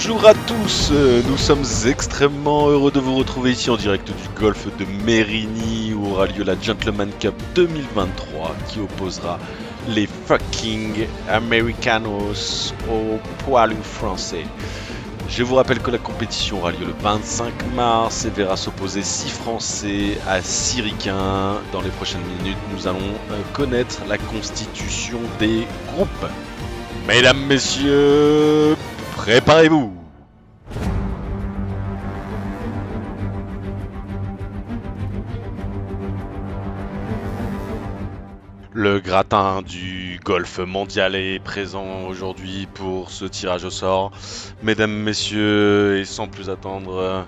Bonjour à tous, nous sommes extrêmement heureux de vous retrouver ici en direct du golfe de Mérigny où aura lieu la Gentleman Cup 2023 qui opposera les fucking Americanos aux poilus français. Je vous rappelle que la compétition aura lieu le 25 mars et verra s'opposer 6 Français à 6 Ricains. Dans les prochaines minutes, nous allons connaître la constitution des groupes. Mesdames, messieurs, préparez-vous! Le gratin du golf mondial est présent aujourd'hui pour ce tirage au sort. Mesdames, messieurs, et sans plus attendre,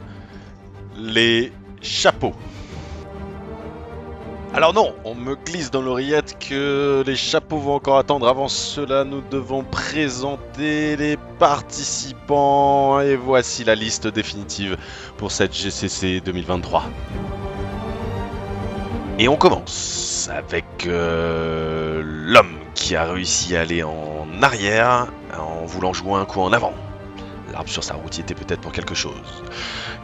les chapeaux. Alors non, on me glisse dans l'oreillette que les chapeaux vont encore attendre. Avant cela, nous devons présenter les participants. Et voici la liste définitive pour cette GCC 2023. Et on commence avec l'homme qui a réussi à aller en arrière en voulant jouer un coup en avant. L'arbre sur sa route y était peut-être pour quelque chose.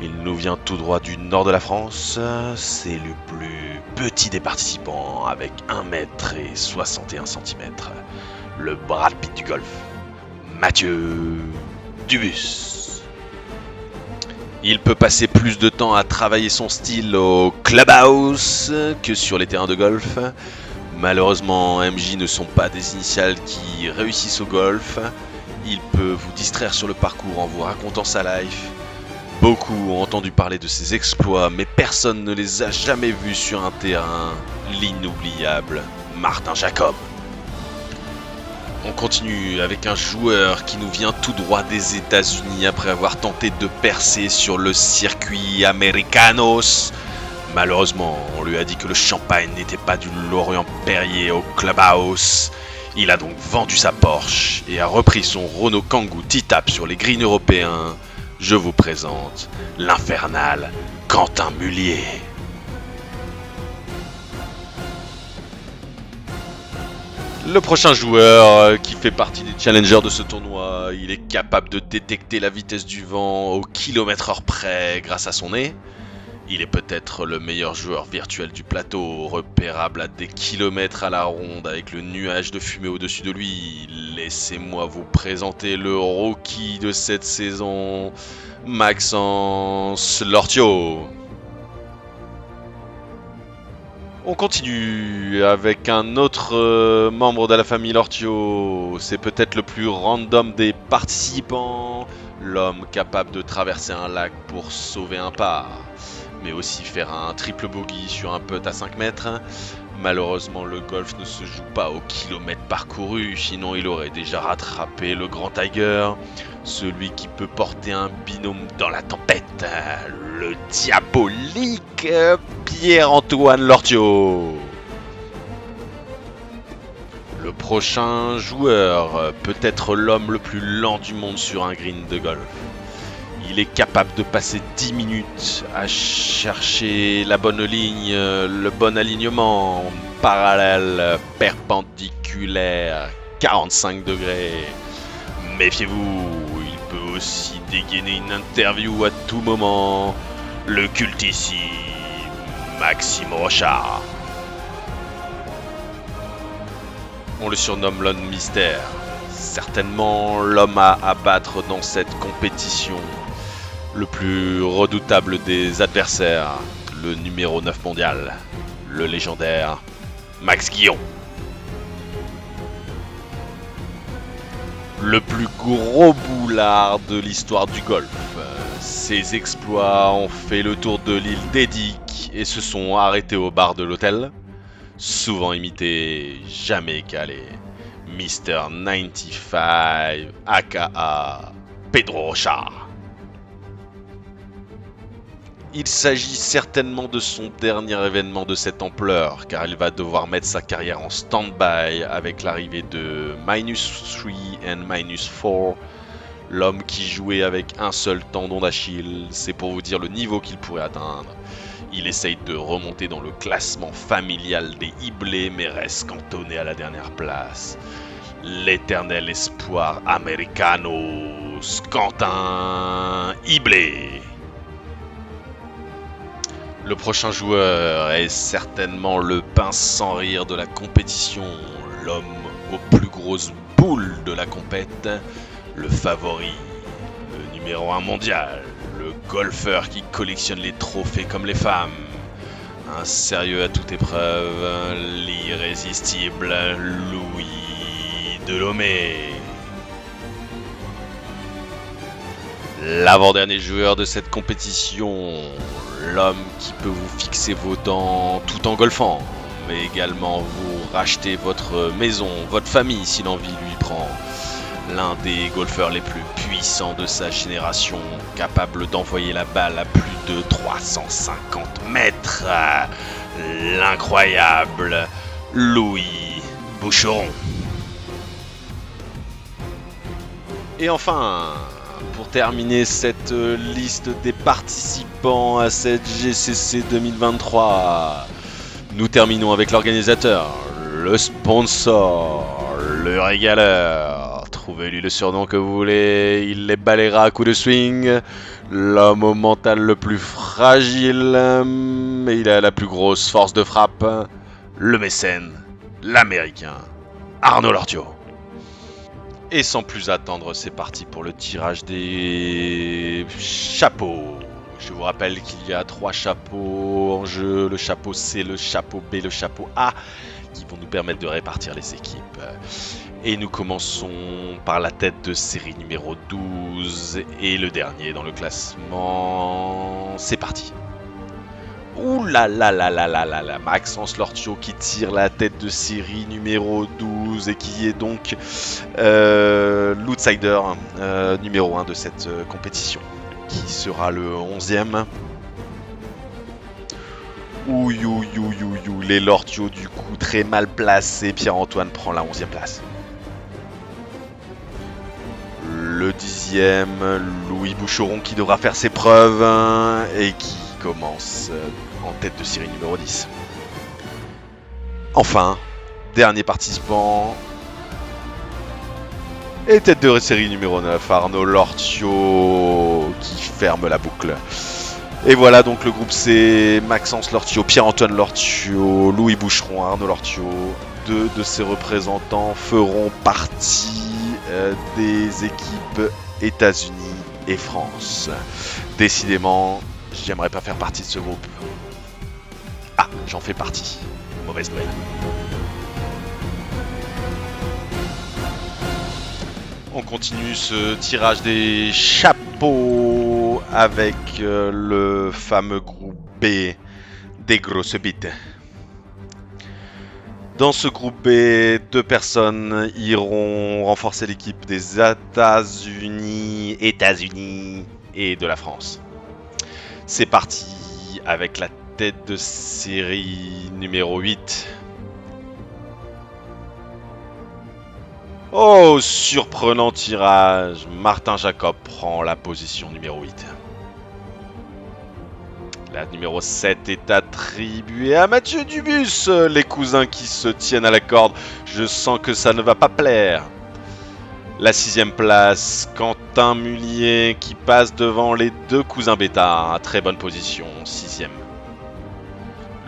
Il nous vient tout droit du nord de la France. C'est le plus petit des participants avec 1m61 cm. Le Brad Pitt du golf. Mathieu Dubus. Il peut passer plus de temps à travailler son style au clubhouse que sur les terrains de golf. Malheureusement, MJ ne sont pas des initiales qui réussissent au golf. Il peut vous distraire sur le parcours en vous racontant sa life. Beaucoup ont entendu parler de ses exploits, mais personne ne les a jamais vus sur un terrain. L'inoubliable Martin Jacob. On continue avec un joueur qui nous vient tout droit des États-Unis après avoir tenté de percer sur le circuit Americanos. Malheureusement, on lui a dit que le champagne n'était pas du Lorient Perrier au clubhouse. Il a donc vendu sa Porsche et a repris son Renault Kangoo T-Tap sur les greens européens. Je vous présente l'infernal Quentin Mullier. Le prochain joueur qui fait partie des challengers de ce tournoi, il est capable de détecter la vitesse du vent au kilomètre-heure près grâce à son nez. Il est peut-être le meilleur joueur virtuel du plateau, repérable à des kilomètres à la ronde avec le nuage de fumée au-dessus de lui. Laissez-moi vous présenter le rookie de cette saison, Maxence Lortio. On continue avec un autre membre de la famille Lortio. C'est peut-être le plus random des participants, l'homme capable de traverser un lac pour sauver un par, mais aussi faire un triple bogey sur un putt à 5 mètres. Malheureusement, le golf ne se joue pas au kilomètre parcouru, sinon il aurait déjà rattrapé le grand Tiger, celui qui peut porter un binôme dans la tempête, le diabolique Pierre-Antoine Lortio. Le prochain joueur, peut-être l'homme le plus lent du monde sur un green de golf. Il est capable de passer 10 minutes à chercher la bonne ligne, le bon alignement, parallèle, perpendiculaire, 45 degrés. Méfiez-vous, il peut aussi dégainer une interview à tout moment. Le cultissime Maxime Rochard. On le surnomme l'homme mystère. Certainement l'homme à abattre dans cette compétition. Le plus redoutable des adversaires, le numéro 9 mondial, le légendaire Max Guillon. Le plus gros boulard de l'histoire du golf. Ses exploits ont fait le tour de l'île d'Edic et se sont arrêtés au bar de l'hôtel. Souvent imité, jamais calé. Mr. 95, aka Pedro Rochard. Il s'agit certainement de son dernier événement de cette ampleur, car il va devoir mettre sa carrière en stand-by avec l'arrivée de -3 and -4. L'homme qui jouait avec un seul tendon d'Achille, c'est pour vous dire le niveau qu'il pourrait atteindre. Il essaye de remonter dans le classement familial des Iblés, mais reste cantonné à la dernière place. l'éternel espoir americanos, Quentin Iblé. Le prochain joueur est certainement le pince sans rire de la compétition, l'homme aux plus grosses boules de la compète, le favori, le numéro 1 mondial, le golfeur qui collectionne les trophées comme les femmes, un sérieux à toute épreuve, l'irrésistible Louis Delhomme. L'avant-dernier joueur de cette compétition, l'homme qui peut vous fixer vos dents tout en golfant, mais également vous racheter votre maison, votre famille si l'envie lui prend. L'un des golfeurs les plus puissants de sa génération, capable d'envoyer la balle à plus de 350 mètres. L'incroyable Louis Boucheron. Et enfin, pour terminer cette liste des participants à cette GCC 2023, nous terminons avec l'organisateur, le sponsor, le régaleur. Trouvez-lui le surnom que vous voulez, il les balayera à coups de swing. L'homme au mental le plus fragile, mais il a la plus grosse force de frappe. Le mécène, l'américain, Arnaud Lortio. Et sans plus attendre, c'est parti pour le tirage des chapeaux. Je vous rappelle qu'il y a 3 chapeaux en jeu, le chapeau C, le chapeau B, le chapeau A, qui vont nous permettre de répartir les équipes. Et nous commençons par la tête de série numéro 12 et le dernier dans le classement. C'est parti. Ouh là là là là là là là, Maxence Lortio qui tire la tête de série numéro 12 et qui est donc l'outsider numéro 1 de cette compétition, qui sera le 11e. Ouh, les Lortio du coup très mal placés. Pierre-Antoine prend la 11e place. Le 10e, Louis Boucheron qui devra faire ses preuves et qui commence en tête de série numéro 10. Enfin, dernier participant et tête de série numéro 9, Arnaud Lortio qui ferme la boucle. Et voilà donc le groupe C, Maxence Lortio, Pierre-Antoine Lortio, Louis Boucheron, Arnaud Lortio. 2 de ses représentants feront partie des équipes États-Unis et France. Décidément, j'aimerais pas faire partie de ce groupe. Ah, j'en fais partie. Mauvaise nouvelle. On continue ce tirage des chapeaux avec le fameux groupe B des grosses bites. Dans ce groupe B, 2 personnes iront renforcer l'équipe des États-Unis et de la France. C'est parti avec la tête de série numéro 8. Oh, surprenant tirage. Martin Jacob prend la position numéro 8. La numéro 7 est attribuée à Mathieu Dubus. Les cousins qui se tiennent à la corde. Je sens que ça ne va pas plaire. La 6e place, Quentin Mullier qui passe devant les 2 cousins bêta. Très bonne position, 6e.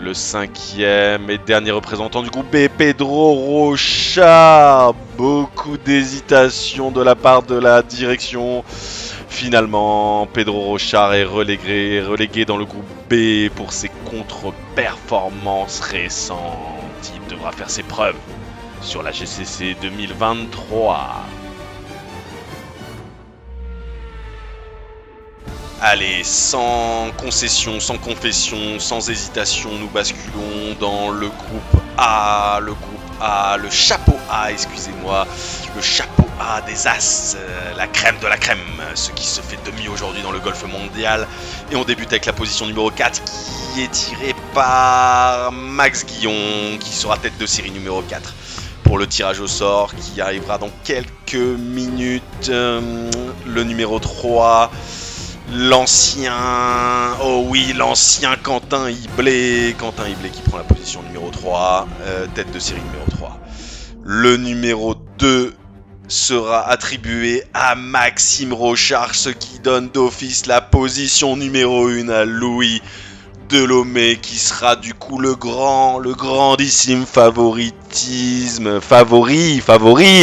Le 5e et dernier représentant du groupe B, Pedro Rochard. Beaucoup d'hésitation de la part de la direction. Finalement, Pedro Rochard est relégué dans le groupe B pour ses contre-performances récentes. Il devra faire ses preuves sur la GCC 2023. Allez, sans concession, sans confession, sans hésitation, nous basculons dans le groupe A, le chapeau A, excusez-moi, le chapeau A des As, la crème de la crème, ce qui se fait demi aujourd'hui dans le golf mondial. Et on débute avec la position numéro 4 qui est tirée par Max Guillon, qui sera tête de série numéro 4. Pour le tirage au sort qui arrivera dans quelques minutes, le numéro 3... l'ancien Quentin Iblé qui prend la position numéro 3, tête de série numéro 3. Le numéro 2 sera attribué à Maxime Rochard, ce qui donne d'office la position numéro 1 à Louis Delhomme, qui sera du coup le grandissime favori,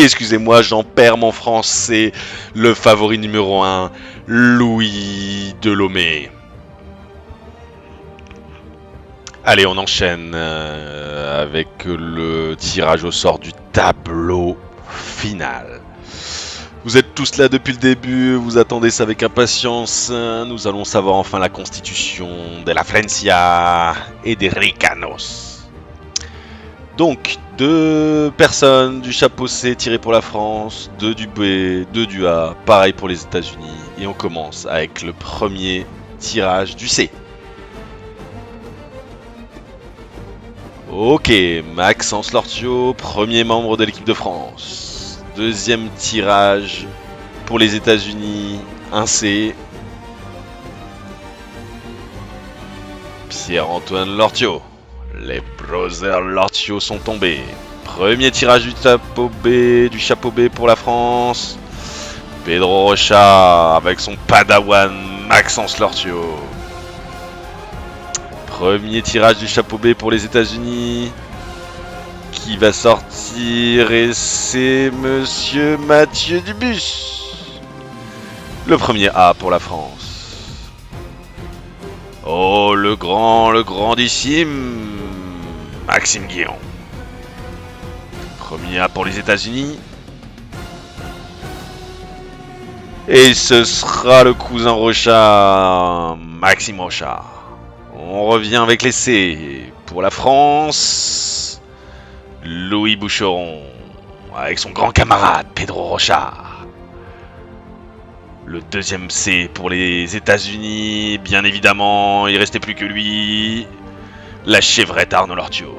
excusez-moi, j'en perds mon français, le favori numéro 1, Louis Delhomme. Allez, on enchaîne avec le tirage au sort du tableau final. Vous êtes tous là depuis le début, vous attendez ça avec impatience. Nous allons savoir enfin la constitution de la Francia et des Ricanos. Donc, 2 personnes du chapeau C tirées pour la France, 2 du B, 2 du A, pareil pour les États-Unis. Et on commence avec le premier tirage du C. Ok, Maxence Lortio, premier membre de l'équipe de France. Deuxième tirage pour les États-Unis, un C. Pierre-Antoine Lortio. Les brothers Lortio sont tombés. Premier tirage du chapeau B pour la France. Pedro Rocha avec son padawan Maxence Lortio. Premier tirage du chapeau B pour les États-Unis. Qui va sortir, et c'est Monsieur Mathieu Dubus. Le premier A pour la France. Oh, le grandissime Maxime Guillon. Premier A pour les États-Unis. Et ce sera le cousin Rochard, Maxime Rochard. On revient avec les C pour la France. Louis Boucheron, avec son grand camarade Pedro Rochard. Le deuxième C pour les États-Unis, bien évidemment, il restait plus que lui, la chevrette Arnaud Lortio.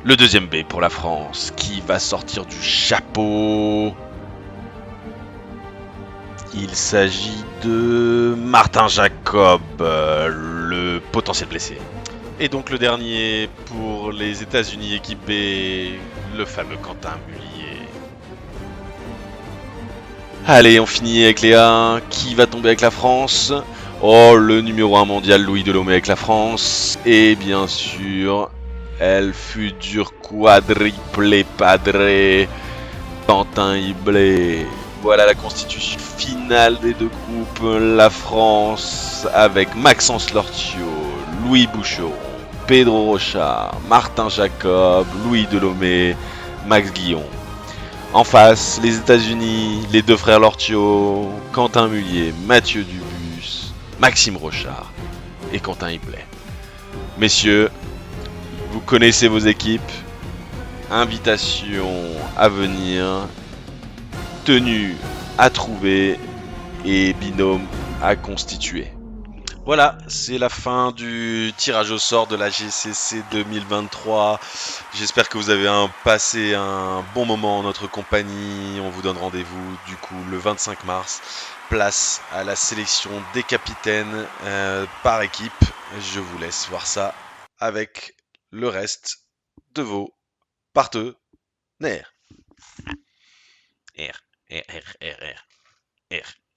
Le deuxième B pour la France, qui va sortir du chapeau. Il s'agit de Martin Jacob, le potentiel blessé. Et donc le dernier pour les États-Unis équipe B, le fameux Quentin Mullier. Allez, on finit avec les A. Qui va tomber avec la France? Oh, le numéro 1 mondial Louis Delhomme avec la France. Et bien sûr, El futur quadruple padre Quentin Iblé. Voilà la constitution finale des 2 groupes. La France avec Maxence Lortio, Louis Boucheron, Pedro Rochard, Martin Jacob, Louis Delhomme, Max Guillon. En face, les États-Unis, les 2 frères Lortio, Quentin Mullier, Mathieu Dubus, Maxime Rochard et Quentin Iblé. Messieurs, vous connaissez vos équipes. Invitation à venir. Tenue à trouver et binôme à constituer. Voilà, c'est la fin du tirage au sort de la GCC 2023. J'espère que vous avez passé un bon moment en notre compagnie. On vous donne rendez-vous du coup le 25 mars. Place à la sélection des capitaines par équipe. Je vous laisse voir ça avec le reste de vos partenaires. R.